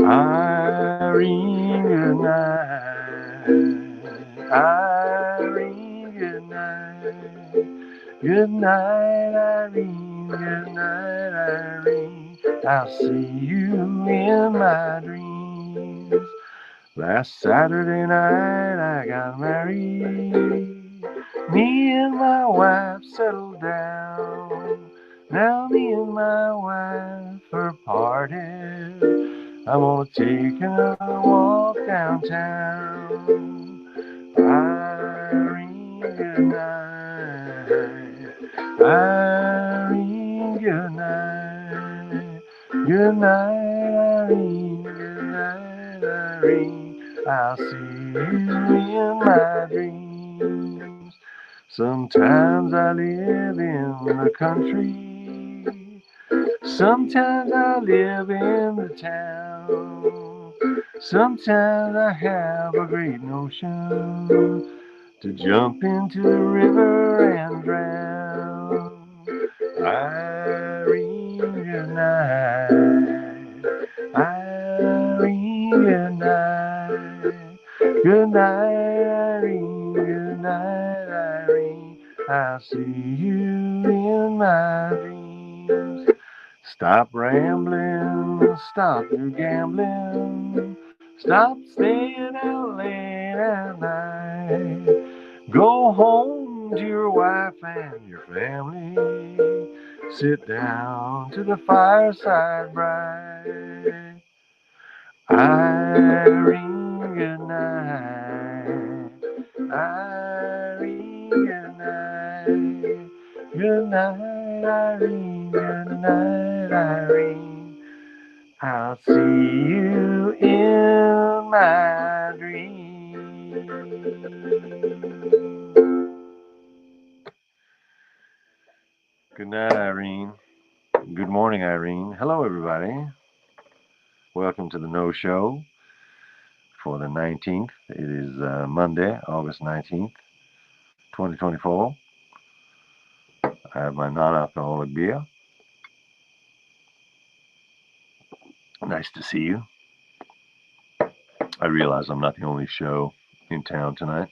Irene, good night. Irene, good night. Good night, Irene. Good night, Irene. I'll see you in my dreams. Last Saturday night I got married. Me and my wife settled down. Now me and my wife are parted. I'm gonna take another walk downtown. Irene, good night. Irene, good night. Good night, Irene. Good night, Irene. I'll see you in my dreams. Sometimes I live in the country. Sometimes I live in the town. Sometimes I have a great notion to jump into the river and drown. Irene, good night. Irene, good night. Good night, Irene. Good night, Irene. I'll see you in my dreams. Stop rambling, stop your gambling, stop staying out late at night. Go home to your wife and your family. Sit down to the fireside bright. Irene, good night. Irene, good night. Good night, Irene. Good night, Irene. I'll see you in my dreams. Good night, Irene. Good morning, Irene. Hello, everybody. Welcome to the No Show for the 19th. It is Monday, August 19th, 2024. I have my non-alcoholic beer. Nice to see you. I realize I'm not the only show in town tonight.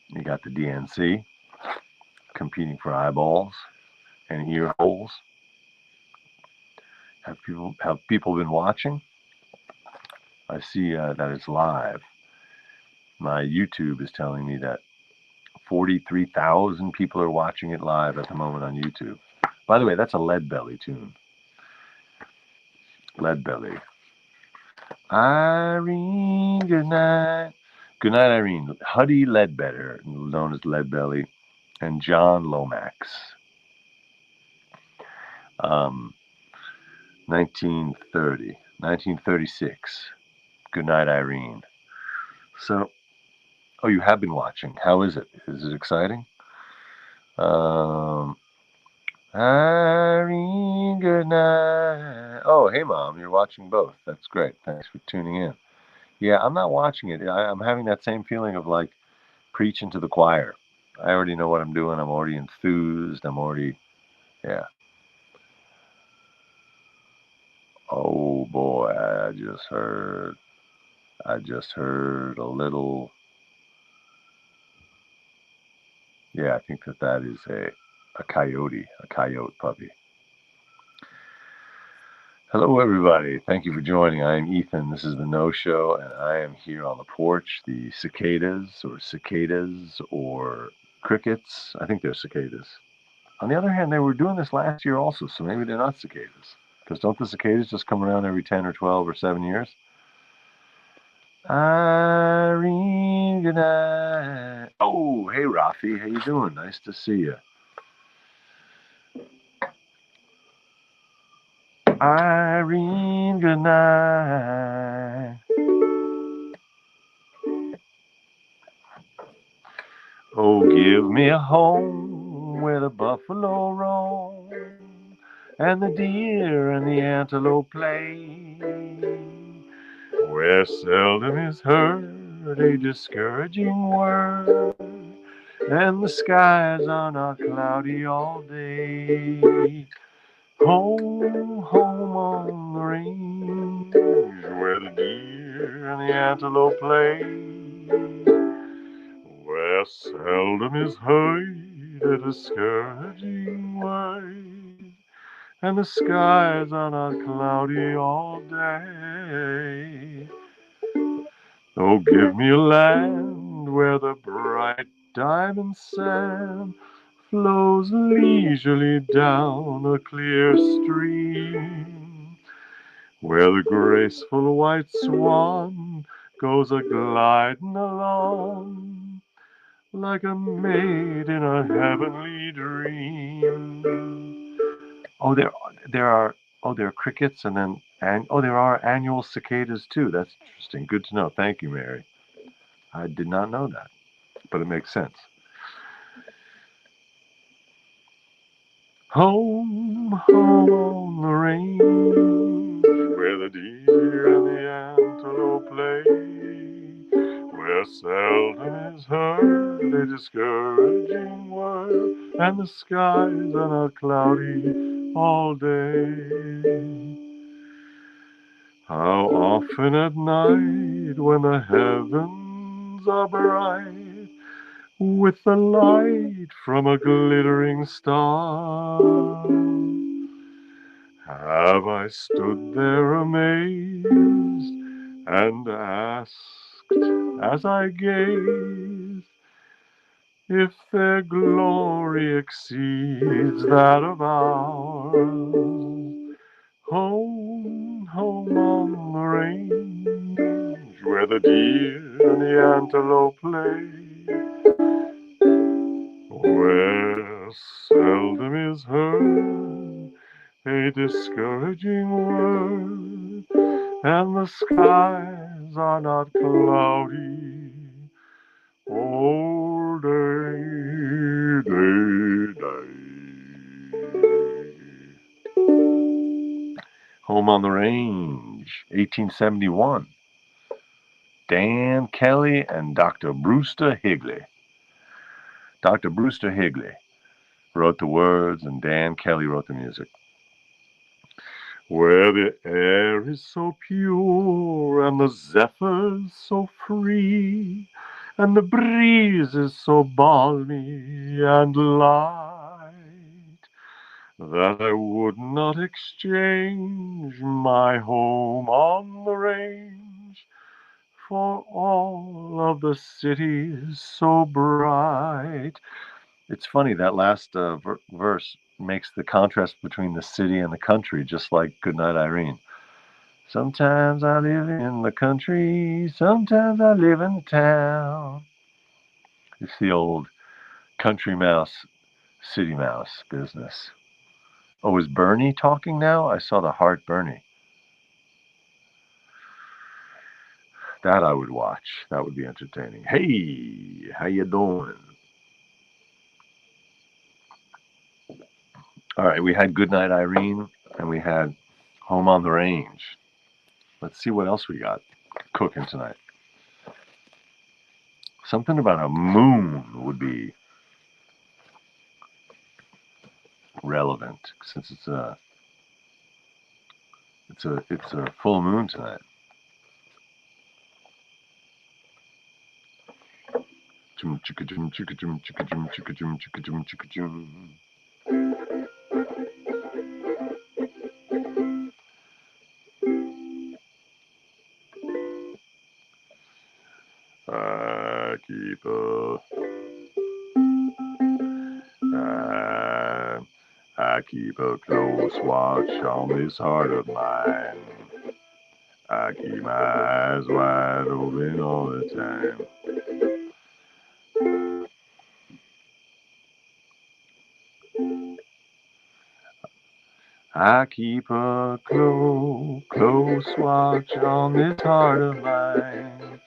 You got the DNC competing for eyeballs and ear holes. Have people been watching? I see that it's live. My YouTube is telling me that 43,000 people are watching it live at the moment on YouTube. By the way, that's a Leadbelly tune. Leadbelly. Irene, good night. Good night, Irene. Huddy Ledbetter, known as Leadbelly, and John Lomax. 1936. Good night, Irene. So, oh, you have been watching. How is it? Is it exciting? Irene, good night. Oh, hey, Mom, you're watching both. That's great. Thanks for tuning in. Yeah, I'm not watching it. I'm having that same feeling of like preaching to the choir. I already know what I'm doing. I'm already enthused. Yeah. Oh boy, I just heard a little. Yeah, I think that is a coyote puppy. Hello, everybody. Thank you for joining. I am Ethan. This is the No Show, and I am here on the porch. The cicadas or crickets. I think they're cicadas. On the other hand, they were doing this last year also, so maybe they're not cicadas. Because don't the cicadas just come around every 10 or 12 or 7 years? Irene, good night. Oh, hey, Rafi. How you doing? Nice to see you. Irene, good night. Oh, give me a home where the buffalo roam and the deer and the antelope play, where seldom is heard a discouraging word, and the skies are not cloudy all day. Home, home on the range, deer and the antelope play, where seldom is heard a discouraging word, and the skies are not cloudy all day. Oh, give me a land where the bright diamond sand flows leisurely down a clear stream, where the graceful white swan goes a-gliding along like a maid in a heavenly dream. Oh, there are crickets, and there are annual cicadas too. That's interesting. Good to know. Thank you, Mary. I did not know that, but it makes sense. Home, home on the range, where the deer and the antelope play, where seldom is heard a discouraging word, and the skies are not cloudy all day. How often at night, when the heavens are bright, with the light from a glittering star, have I stood there amazed and asked as I gazed if their glory exceeds that of ours. Home, home on the range, where the deer and the antelope play, where seldom is heard a discouraging word, and the skies are not cloudy all day, day, day. Home on the Range, 1871. Dan Kelly and Dr. Brewster Higley. Dr. Brewster Higley wrote the words, and Dan Kelly wrote the music. Where the air is so pure, and the zephyrs so free, and the breeze is so balmy and light, that I would not exchange my home on the range for all of the cities so bright. It's funny, that last verse makes the contrast between the city and the country, just like Goodnight, Irene. Sometimes I live in the country, sometimes I live in the town. It's the old country mouse, city mouse business. Oh, is Bernie talking now? I saw the heart Bernie. That I would watch. That would be entertaining. Hey, how you doing? All right, we had Goodnight, Irene, and we had Home on the Range. Let's see what else we got cooking tonight. Something about a moon would be relevant since it's a full moon tonight. I keep a I keep a close watch on this heart of mine. I keep my eyes wide open all the time. I keep a close watch on this heart of mine.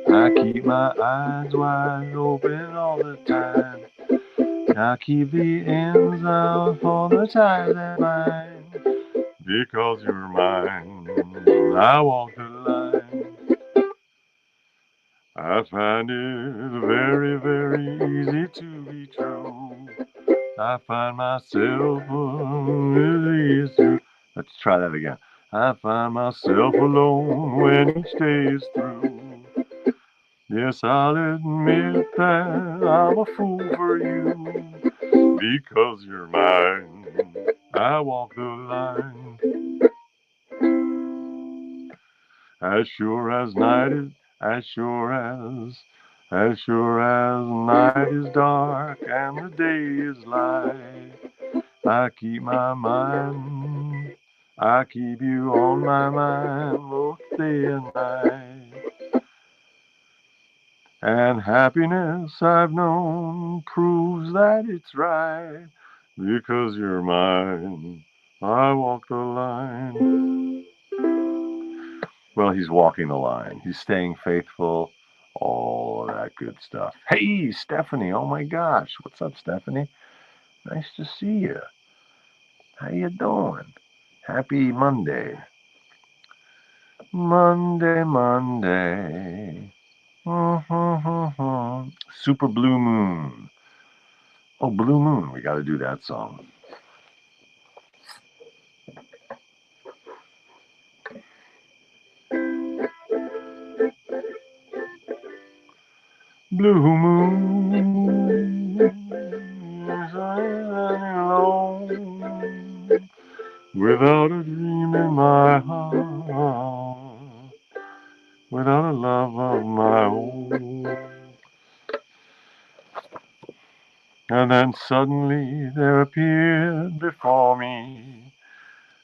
I keep my eyes wide open all the time. I keep the ends out for the ties that bind. Because you're mine, I walk the line. I find it very, very easy to be true. I find myself with ease to. Let's try that again. I find myself alone when each day is through. Yes, I'll admit that I'm a fool for you. Because you're mine, I walk the line. As sure as night is, as sure as night is dark and the day is light, I keep my mind, I keep you on my mind both day and night. And happiness I've known proves that it's right, because you're mine, I walk the line. Well, he's walking the line. He's staying faithful, all of that good stuff. Hey, Stephanie, oh my gosh. What's up, Stephanie? Nice to see you. How you doing? Happy Monday. Monday, Monday. Super Blue Moon. Oh, Blue Moon. We got to do that song. Blue Moon. Alone, without a dream in my heart, without a love of my own. And then suddenly there appeared before me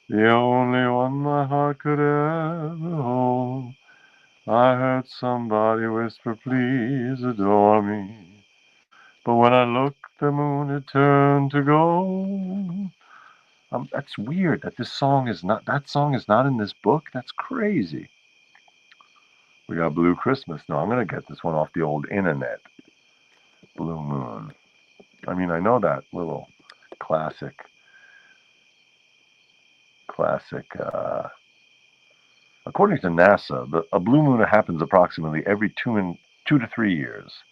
the only one my heart could ever hold. I heard somebody whisper, please adore me. But when I looked, the moon had turned to gold. That's weird that that song is not in this book. That's crazy. We got Blue Christmas. No, I'm going to get this one off the old internet. Blue Moon. I mean, I know that little classic, according to NASA, a blue moon happens approximately every 2 to 3 years.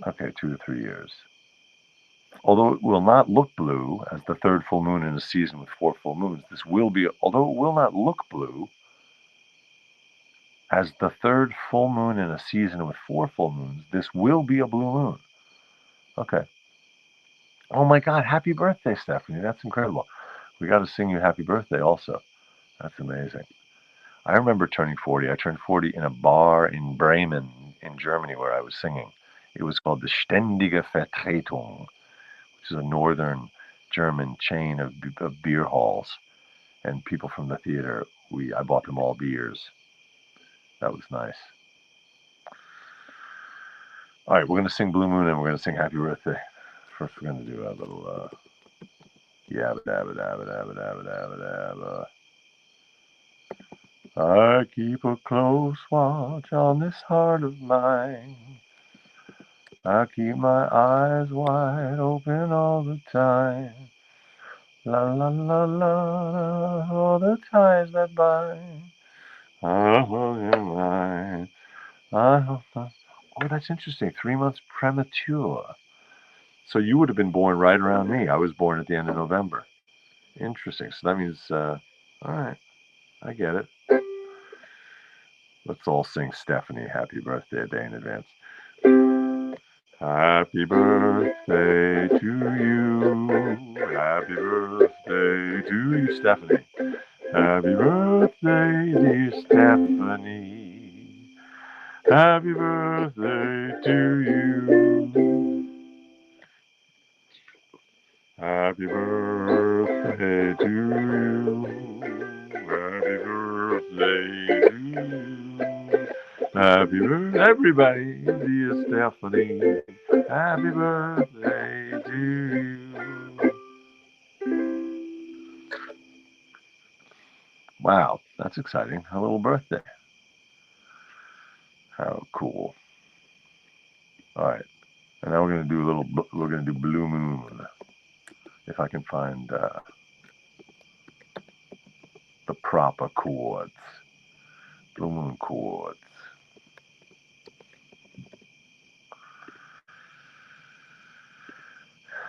Okay, 2 to 3 years. Although it will not look blue as the third full moon in a season with 4 full moons, although it will not look blue as the third full moon in a season with 4 full moons, this will be a blue moon. Okay. Oh my God, happy birthday, Stephanie. That's incredible. We got to sing you happy birthday also. That's amazing. I remember turning 40. I turned 40 in a bar in Bremen in Germany where I was singing. It was called the Ständige Vertretung, which is a northern German chain of beer halls. And people from the theater, I bought them all beers. That was nice. All right, we're going to sing Blue Moon and we're going to sing Happy Birthday. First, we're going to do a little yabba dabba dabba dabba dabba dabba dabba. I keep a close watch on this heart of mine. I keep my eyes wide open all the time. La la la la, all the ties that bind. Oh, you're mine. Oh, that's interesting. 3 months premature. So you would have been born right around me. I was born at the end of November. Interesting. So that means, all right, I get it. Let's all sing Stephanie happy birthday a day in advance. Happy birthday to you. Happy birthday to you, Stephanie. Happy birthday, dear Stephanie. Happy birthday to you. Happy birthday to you. Happy birthday to you. Happy birthday, everybody, dear Stephanie. Happy birthday to you. Wow, that's exciting. A little birthday. How cool. All right. And now we're going to do Blue Moon. If I can find the proper chords. Blue Moon chords.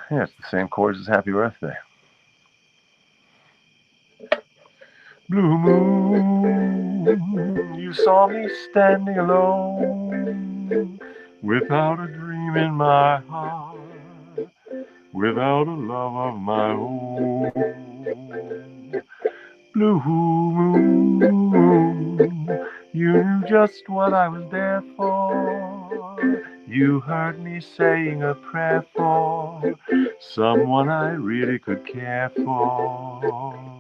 Yeah, it's the same chords as Happy Birthday. Blue moon, you saw me standing alone, without a dream in my heart, without a love of my own. Blue moon, you knew just what I was there for. You heard me saying a prayer for someone I really could care for.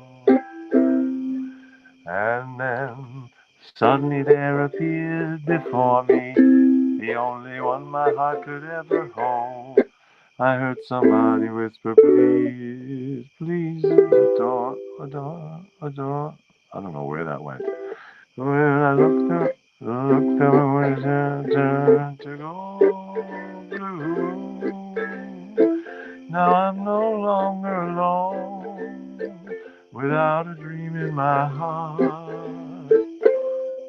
And then suddenly there appeared before me the only one my heart could ever hold. I heard somebody whisper, please, please, adore, adore, adore. I don't know where that went. When I looked up, where it turned to go blue. Now I'm no longer alone, without a dream in my heart,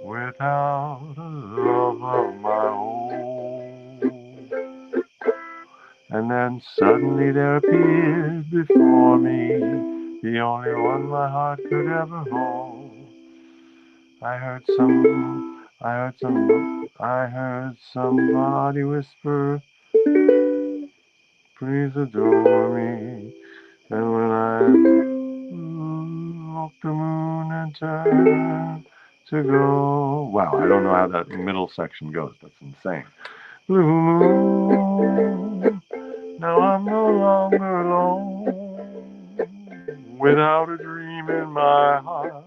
without a love of my own. And then suddenly there appeared before me the only one my heart could ever hold. I heard somebody whisper, please adore me. And when I looked, the moon and turned to go. Wow, I don't know how that middle section goes. That's insane. Blue moon, now I'm no longer alone, without a dream in my heart,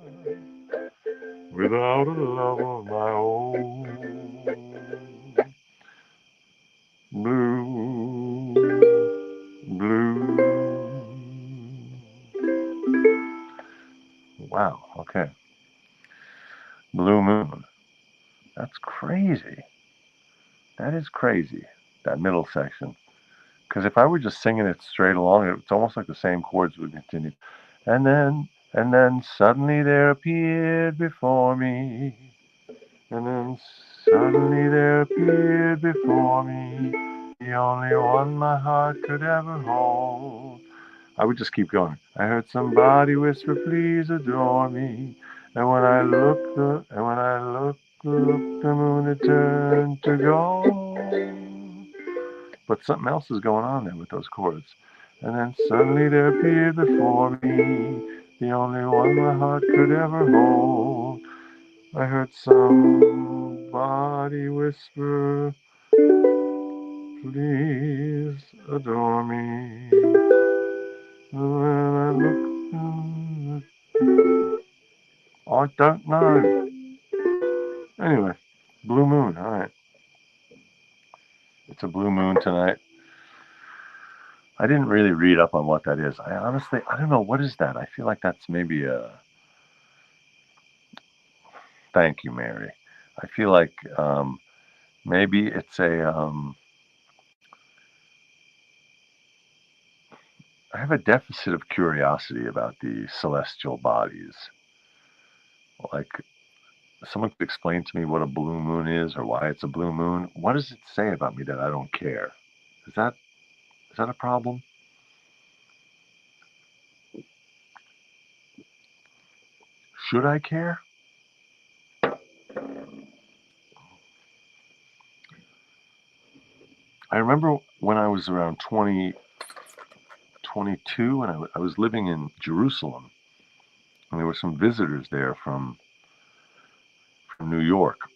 without a love of my own. Blue, blue. Wow, okay. Blue moon. That's crazy. That is crazy, that middle section. Because if I were just singing it straight along, it's almost like the same chords would continue. And then suddenly there appeared before me. And then suddenly there appeared before me the only one my heart could ever hold. I would just keep going. I heard somebody whisper, please adore me. And when I looked, the moon had turned to gold. But something else is going on there with those chords. And then suddenly there appeared before me the only one my heart could ever hold. I heard somebody whisper, please adore me. And when I looked, I don't know. Anyway, blue moon. All right. It's a blue moon tonight. I didn't really read up on what that is. I don't know. What is that? I feel like that's maybe a. Thank you, Mary. I feel like maybe it's a. I have a deficit of curiosity about the celestial bodies. Like, someone could explain to me what a blue moon is or why it's a blue moon. What does it say about me that I don't care? Is that a problem? Should I care? I remember when I was around 22, and I was living in Jerusalem, and there were some visitors there from New York,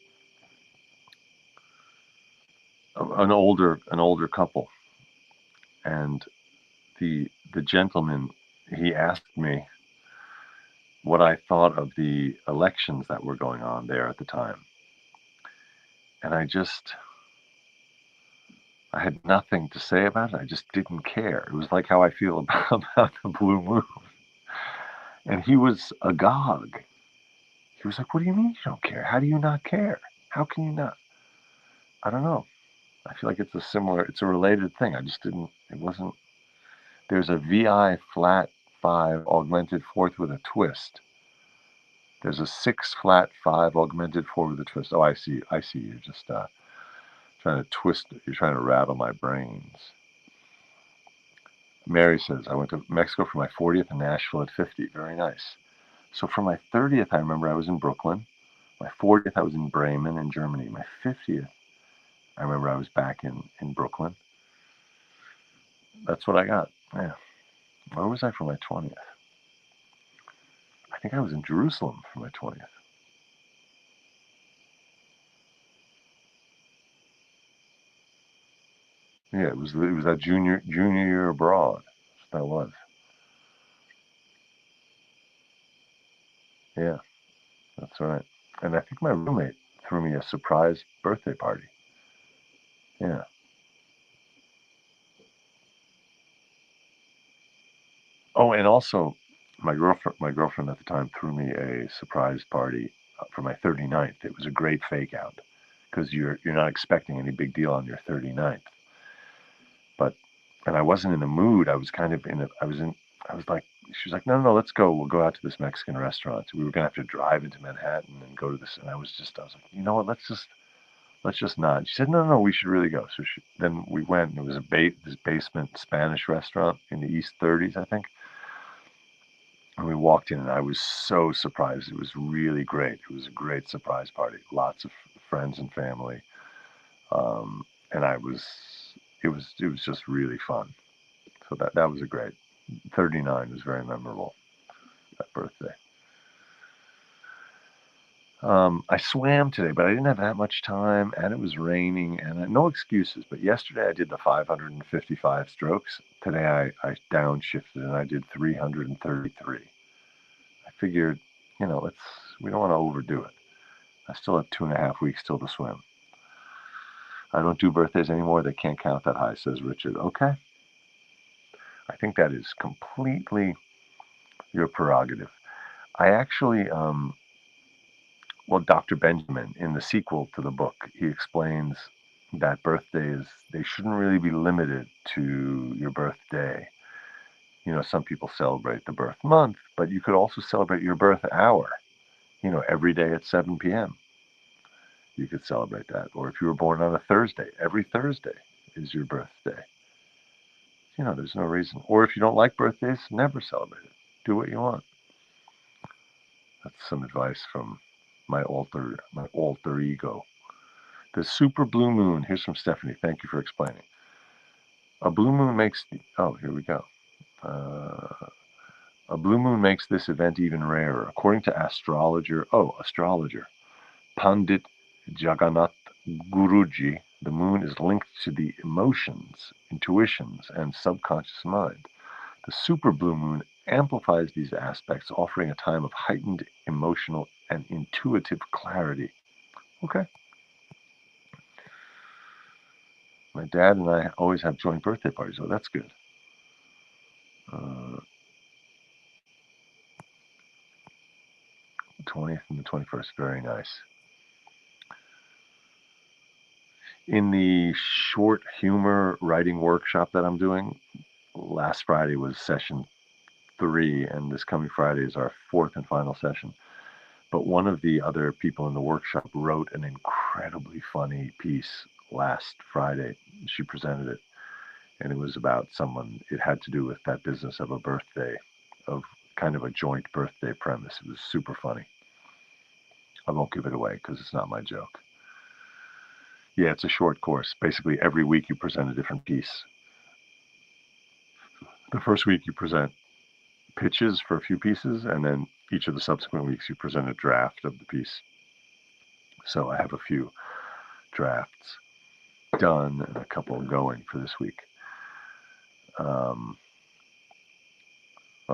an older couple, and the gentleman, he asked me what I thought of the elections that were going on there at the time, and I had nothing to say about it. I just didn't care. It was like how I feel about the blue moon. And he was agog. He was like, "What do you mean you don't care? How do you not care? How can you not?" I don't know. I feel like it's a related thing. I just didn't, it wasn't, there's a VI flat 5 augmented fourth with a twist. There's a 6 flat 5 augmented 4 with a twist. Oh, I see. You're just trying to twist, you're trying to rattle my brains. Mary says, I went to Mexico for my 40th and Nashville at 50. Very nice. So for my 30th, I remember I was in Brooklyn. My 40th, I was in Bremen in Germany. My 50th, I remember I was back in Brooklyn. That's what I got. Yeah. Where was I for my 20th? I think I was in Jerusalem for my 20th. Yeah, it was that junior year abroad. That was. Yeah, that's right. And I think my roommate threw me a surprise birthday party. Yeah. Oh, and also my girlfriend at the time threw me a surprise party for my 39th. It was a great fake out because you're not expecting any big deal on your 39th. But and I wasn't in the mood. I was kind of in a I was like she was like, no, let's go. We'll go out to this Mexican restaurant. So we were gonna have to drive into Manhattan and go to this. And I was like, you know what? Let's just not. And she said, no, we should really go. So then we went. And it was this basement Spanish restaurant in the East 30s, I think. And we walked in, and I was so surprised. It was really great. It was a great surprise party. Lots of friends and family, and it was just really fun. So that was a great. 39 was very memorable. That birthday. I swam today, but I didn't have that much time, and it was raining, and no excuses. But yesterday I did the 555 strokes. Today I downshifted and I did 333. I figured, we don't want to overdo it. I still have 2.5 weeks till the swim. I don't do birthdays anymore. They can't count that high, says Richard. Okay. I think that is completely your prerogative. I actually, well, Dr. Benjamin, in the sequel to the book, he explains that birthdays, they shouldn't really be limited to your birthday. Some people celebrate the birth month, but you could also celebrate your birth hour, every day at 7 p.m. You could celebrate that. Or if you were born on a Thursday, every Thursday is your birthday. There's no reason. Or if you don't like birthdays, never celebrate it. Do what you want. That's some advice from my alter ego. The super blue moon. Here's from Stephanie. Thank you for explaining. A blue moon makes. Oh, here we go. A blue moon makes this event even rarer. According to astrologer Pandit Jagannath Guruji, the moon is linked to the emotions, intuitions, and subconscious mind. The super blue moon amplifies these aspects, offering a time of heightened emotional and intuitive clarity. Okay. My dad and I always have joint birthday parties, so that's good. 20th and the 21st, very nice. In the short humor writing workshop that I'm doing, last Friday was session 3, and this coming Friday is our 4th and final session. But one of the other people in the workshop wrote an incredibly funny piece last Friday. She presented it, and it was about it had to do with that business of a birthday, of kind of a joint birthday premise. It was super funny. I won't give it away because it's not my joke. Yeah, it's a short course. Basically, every week you present a different piece. The first week you present pitches for a few pieces, and then each of the subsequent weeks you present a draft of the piece. So I have a few drafts done and a couple going for this week. Oh,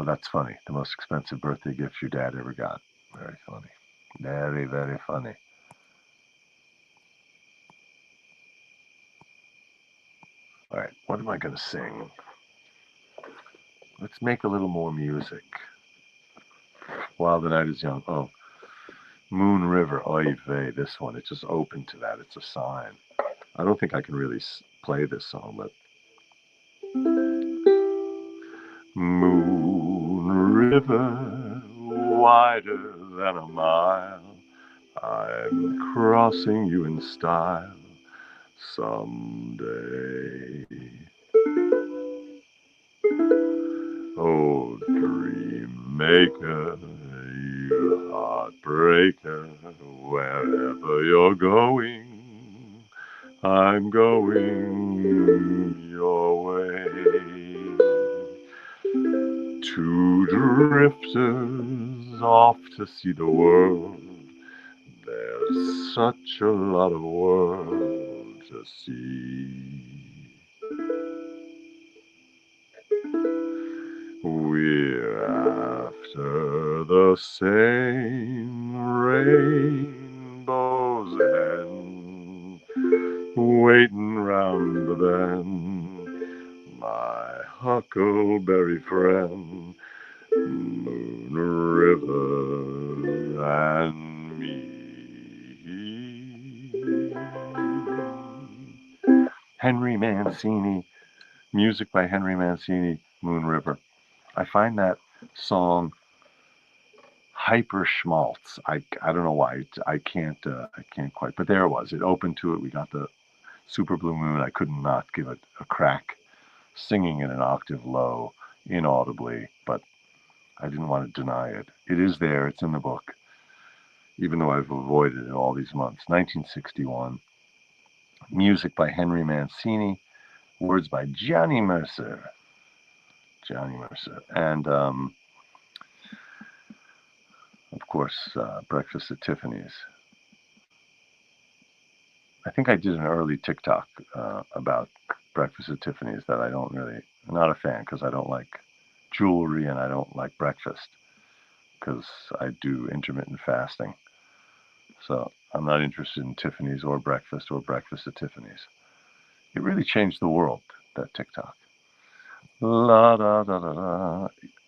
that's funny. The most expensive birthday gift your dad ever got. Very funny. Very, very funny. All right, what am I going to sing? Let's make a little more music. While the Night is Young. Oh, Moon River. Oy vey, this one. It just opened to that. It's a sign. I don't think I can really play this song, but Moon River, wider than a mile, I'm crossing you in style someday. Oh, dream maker, heartbreaker, wherever you're going, I'm going your way. Two drifters off to see the world. There's such a lot of world to see. We're after the same rainbows and waiting round the bend, my huckleberry friend, Moon River and me. Henry Mancini, music by Henry Mancini, Moon River. I find that song hyper schmaltz. I don't know why. I can't quite. But there it was. It opened to it. We got the Super Blue Moon. I could not give it a crack, singing in an octave low, inaudibly. But I didn't want to deny it. It is there. It's in the book, even though I've avoided it all these months. 1961. Music by Henry Mancini. Words by Johnny Mercer. And of course, Breakfast at Tiffany's. I think I did an early TikTok about Breakfast at Tiffany's that I'm not a fan because I don't like jewelry and I don't like breakfast because I do intermittent fasting. So I'm not interested in Tiffany's or Breakfast at Tiffany's. It really changed the world, that TikTok. La da da da da.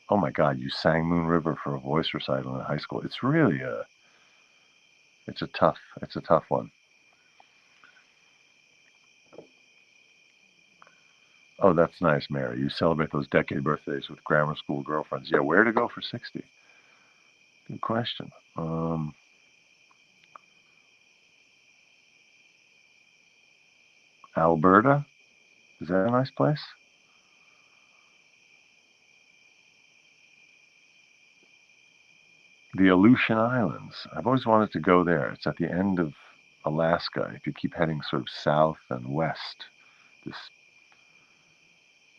Oh my God, you sang Moon River for a voice recital in high school. It's really it's a tough one. Oh, that's nice, Mary. You celebrate those decade birthdays with grammar school girlfriends. Yeah, where to go for 60? Good question. Alberta? Is that a nice place? The Aleutian Islands. I've always wanted to go there. It's at the end of Alaska. If you keep heading sort of south and west, this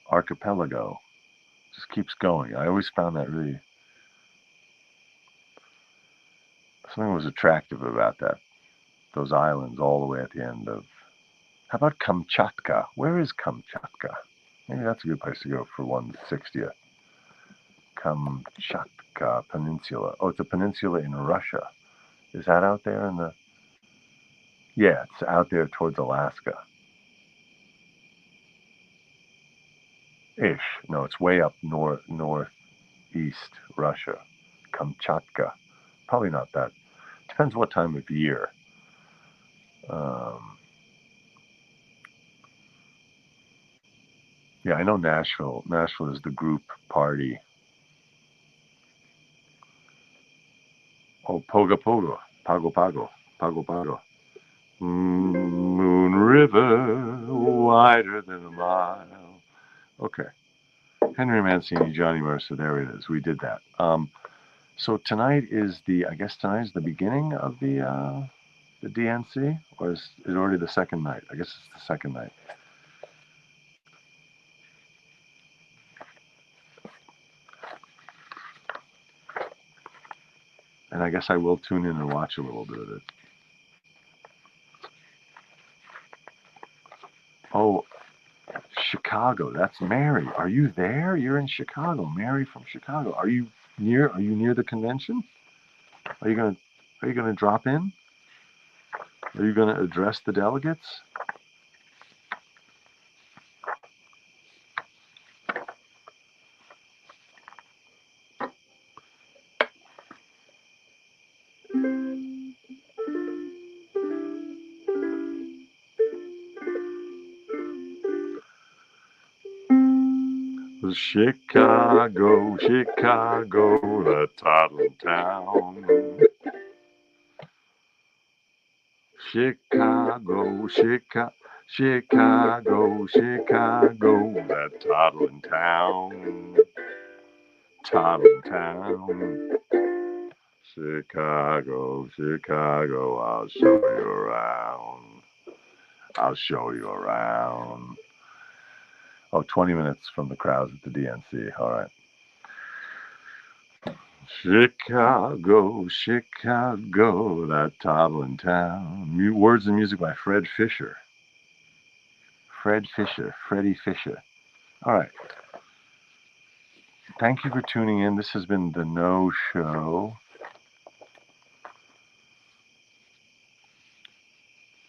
archipelago just keeps going. I always found that really something was attractive about that. Those islands all the way at the end of. How about Kamchatka? Where is Kamchatka? Maybe that's a good place to go for 160th. Kamchatka Peninsula. Oh, it's a peninsula in Russia. Is that out there in the? Yeah, it's out there towards Alaska. Ish. No, it's way up northeast Russia. Kamchatka. Probably not that. Depends what time of year. Yeah, I know Nashville. Nashville is the group party. Oh, Poga Poga. Pago Pago. Pago Pago. Moon River, wider than a mile. Okay. Henry Mancini, Johnny Mercer. There it is. We did that. So tonight is tonight's the beginning of the DNC, or is it already the second night? I guess it's the second night. And I guess I will tune in and watch a little bit of it. Oh, Chicago. That's Mary. Are you there? You're in Chicago. Mary from Chicago. Are you near the convention? Are you gonna drop in? Are you gonna address the delegates? Chicago, Chicago, the toddling town. Chicago, Chicago, that toddling town. Toddling town. Chicago, Chicago, I'll show you around. I'll show you around. Oh, 20 minutes from the crowds at the DNC. All right. Chicago, Chicago, that toddling town. Words and music by Fred Fisher. Freddie Fisher. All right. Thank you for tuning in. This has been the No Show.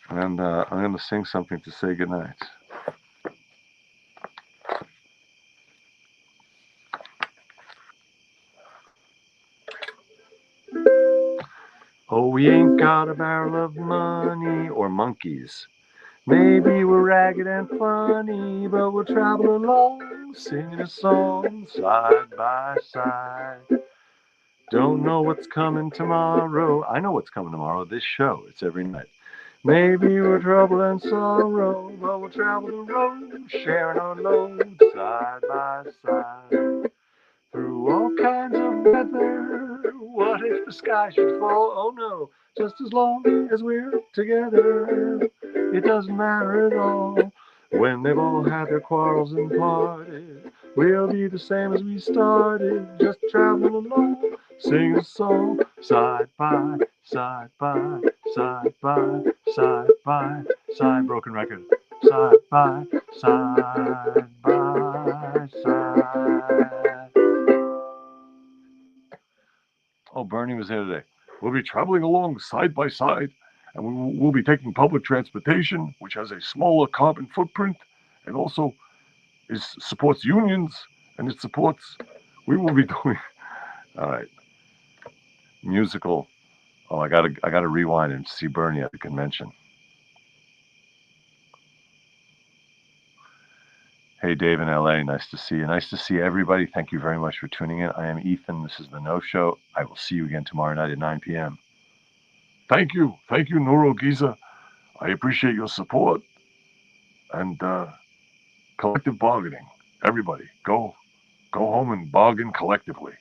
And I'm going to sing something to say goodnight. Oh, we ain't got a barrel of money or monkeys. Maybe we're ragged and funny, but we'll travel along, singing a song side by side. Don't know what's coming tomorrow. I know what's coming tomorrow. This show, it's every night. Maybe we're trouble and sorrow, but we'll travel the road, sharing our load side by side. Through all kinds of weather, what if the sky should fall? Oh no, just as long as we're together, it doesn't matter at all. When they've all had their quarrels and parted, we'll be the same as we started, just traveling along, singing a song, side by side by side by side by side. Broken record. Side by side by side. Oh, Bernie was here today. We'll be traveling along side by side, and we'll be taking public transportation, which has a smaller carbon footprint, and also supports unions, and it supports. We will be doing. All right, musical. Oh, I gotta rewind and see Bernie at the convention. Hey, Dave in LA, nice to see you. Nice to see everybody. Thank you very much for tuning in. I am Ethan. This is the No Show. I will see you again tomorrow night at 9 p.m. Thank you, Noro Giza. I appreciate your support and collective bargaining. Everybody, go home and bargain collectively.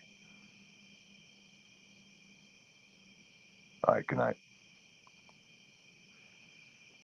All right, good night.